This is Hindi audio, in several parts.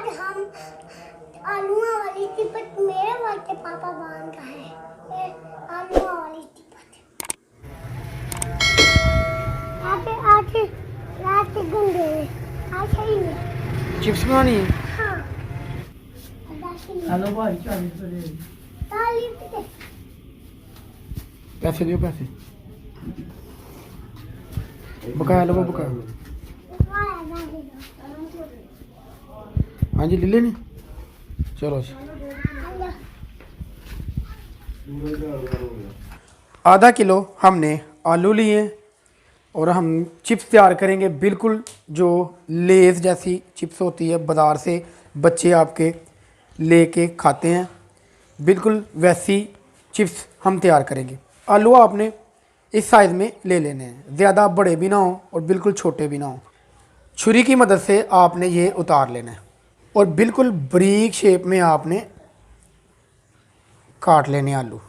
आज हम आलू वाली टिपट मेरे वाले पापा बान का है आलू वाली टिपट आके आके रात के गंदे आज ही नहीं चिप्स बनानी है। हाँ हेलो भाई 40 रुपए तालीफ दे पैसे दियो पैसे बकाया लो बकाया। हाँ जी ले लेने चलो जी। आधा किलो हमने आलू लिए और हम चिप्स तैयार करेंगे। बिल्कुल जो लेज़ जैसी चिप्स होती है बाज़ार से बच्चे आपके लेके खाते हैं, बिल्कुल वैसी चिप्स हम तैयार करेंगे। आलू आपने इस साइज़ में ले लेने हैं, ज़्यादा बड़े भी ना हो और बिल्कुल छोटे भी ना हो। छुरी की मदद से आपने ये उतार लेना है और बिल्कुल बारीक शेप में आपने काट लेने आलू।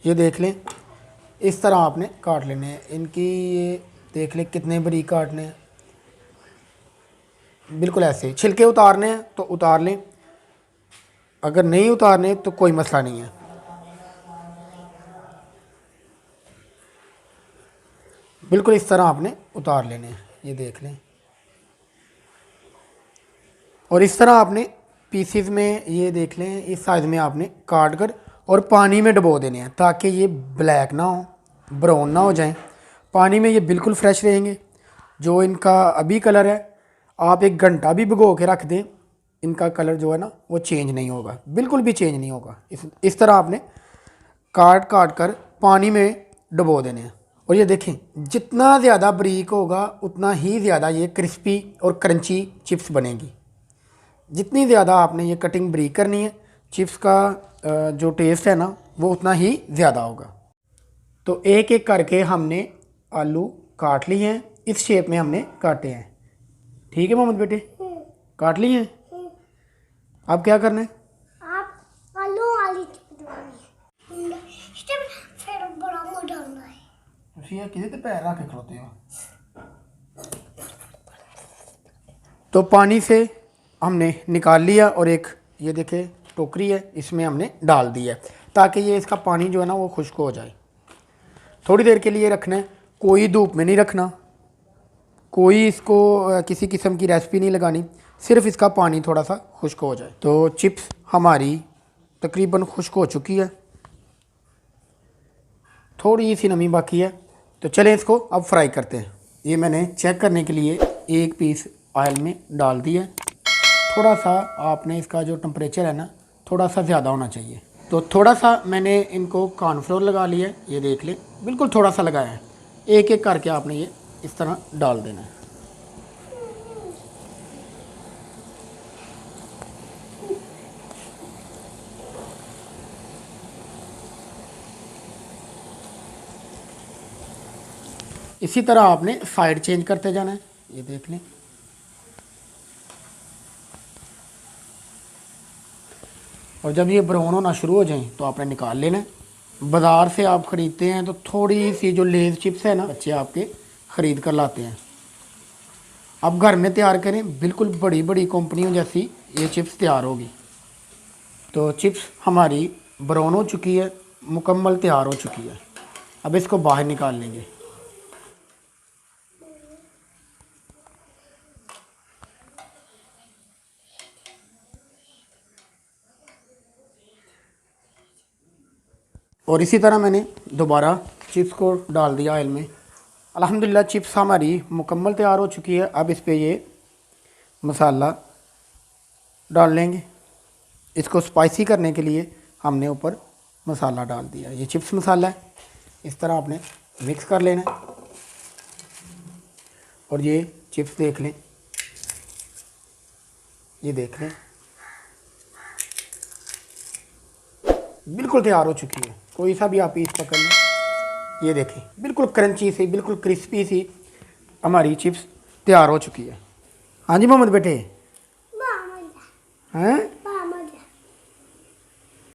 ये देख लें, इस तरह आपने काट लेने हैं। इनकी ये देख लें कितने बारीक काटने हैं, बिल्कुल ऐसे। छिलके उतारने हैं तो उतार लें, अगर नहीं उतारने तो कोई मसला नहीं है। बिल्कुल इस तरह आपने उतार लेने हैं, ये देख लें। और इस तरह आपने पीसीज में ये देख लें इस साइज़ में आपने काट कर और पानी में डुबो देने हैं ताकि ये ब्लैक ना हो, ब्राउन ना हो जाएं। पानी में ये बिल्कुल फ्रेश रहेंगे। जो इनका अभी कलर है आप 1 घंटा भी भिगो के रख दें, इनका कलर जो है ना वो चेंज नहीं होगा, बिल्कुल भी चेंज नहीं होगा। इस तरह आपने काट कर पानी में डुबो देने हैं। और ये देखें जितना ज़्यादा बारीक होगा उतना ही ज़्यादा ये क्रिस्पी और क्रंची चिप्स बनेगी। जितनी ज़्यादा आपने ये कटिंग बारीक करनी है, चिप्स का जो टेस्ट है ना वो उतना ही ज़्यादा होगा। तो एक एक करके हमने आलू काट लिए हैं, इस शेप में हमने काटे हैं। ठीक है मोहम्मद बेटे, काट लिए हैं। अब क्या करना है, आप आलू वाली टिपट बनानी है फिर बड़ा मुंह डालना है। किसी तो पैर रख के खलोते हो। तो पानी से हमने निकाल लिया और एक ये देखे टोकरी है, इसमें हमने डाल दिया ताकि ये इसका पानी जो है ना वो खुश्क हो जाए। थोड़ी देर के लिए रखना है, कोई धूप में नहीं रखना, कोई इसको किसी किस्म की रेसिपी नहीं लगानी, सिर्फ इसका पानी थोड़ा सा खुश्क हो जाए। तो चिप्स हमारी तकरीबन खुश्क हो चुकी है, थोड़ी सी नमी बाकी है। तो चलें इसको अब फ्राई करते हैं। ये मैंने चेक करने के लिए 1 पीस ऑयल में डाल दिया। थोड़ा सा आपने इसका जो टेम्परेचर है ना थोड़ा सा ज़्यादा होना चाहिए। तो थोड़ा सा मैंने इनको कॉर्नफ्लोर लगा लिया है, ये देख लें बिल्कुल थोड़ा सा लगाया है। एक एक करके आपने ये इस तरह डाल देना है। इसी तरह आपने साइड चेंज करते जाना है, ये देख लें। और जब ये ब्राउन होना शुरू हो जाए तो आपने निकाल लेना है। बाज़ार से आप ख़रीदते हैं तो थोड़ी सी जो लेज़ चिप्स है ना बच्चे आपके ख़रीद कर लाते हैं, आप घर में तैयार करें, बिल्कुल बड़ी बड़ी कंपनियों जैसी ये चिप्स तैयार होगी। तो चिप्स हमारी ब्राउन हो चुकी है, मुकम्मल तैयार हो चुकी है। अब इसको बाहर निकाल लेंगे। और इसी तरह मैंने दोबारा चिप्स को डाल दिया ऑयल में। अल्हम्दुलिल्लाह चिप्स हमारी मुकम्मल तैयार हो चुकी है। अब इस पे ये मसाला डाल लेंगे। इसको स्पाइसी करने के लिए हमने ऊपर मसाला डाल दिया, ये चिप्स मसाला है। इस तरह आपने मिक्स कर लेना है। और ये चिप्स देख लें, ये देख लें बिल्कुल तैयार हो चुकी है। कोई सा भी आप पीस पकड़ लें, ये देखें बिल्कुल क्रंची सी, बिल्कुल क्रिस्पी सी हमारी चिप्स तैयार हो चुकी है। हाँ जी मोहम्मद बेटे, हैं